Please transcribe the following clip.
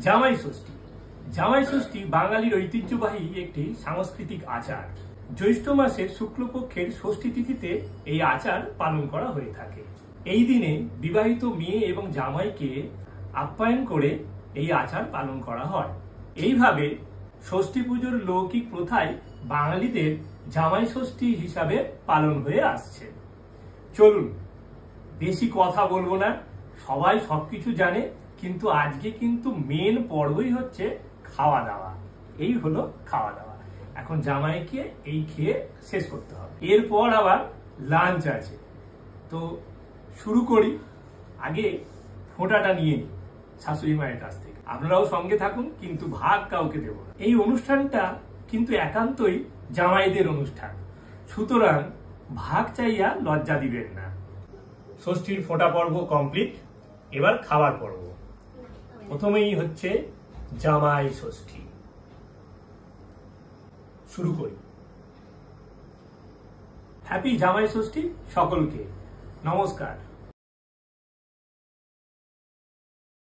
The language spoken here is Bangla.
জামাই ষষ্ঠী। জামাই ষষ্ঠী বাঙালির ঐতিহ্যবাহী একটি সাংস্কৃতিক আচার। জ্যৈষ্ঠ মাসের শুক্লপক্ষের ষষ্ঠী তিথিতে এই আচার পালন করা হয়ে থাকে। এই দিনে বিবাহিত মেয়ে এবং জামাইকে আপ্যায়ন করে এই আচার পালন করা হয়। এইভাবে ষষ্ঠী পুজোর লৌকিক প্রথায় বাঙালিদের জামাই ষষ্ঠী হিসাবে পালন হয়ে আসছে। চলুন, বেশি কথা বলবো না, সবাই সবকিছু জানে, কিন্তু আজকে কিন্তু মেন পর্বই হচ্ছে খাওয়া দাওয়া। এই হলো খাওয়া দাওয়া। এখন জামাইকে এই খেয়ে শেষ করতে হবে, এরপর আবার লাঞ্চ আছে। তো শুরু করি। আগে ফোঁটাটা নিয়ে নিই শাশুড়ি মায়ের কাছ থেকে। আপনারাও সঙ্গে থাকুন, কিন্তু ভাগ কাউকে দেব না। এই অনুষ্ঠানটা কিন্তু একান্তই জামাইদের অনুষ্ঠান, সুতরাং ভাগ চাইয়া লজ্জা দিবেন না। ষষ্ঠীর ফোঁটা পর্ব কমপ্লিট, এবার খাবার পর্ব। প্রথমেই হচ্ছে জামাই ষষ্ঠী। শুরু করি। হ্যাপি জামাই ষষ্ঠী সকলকে। নমস্কার।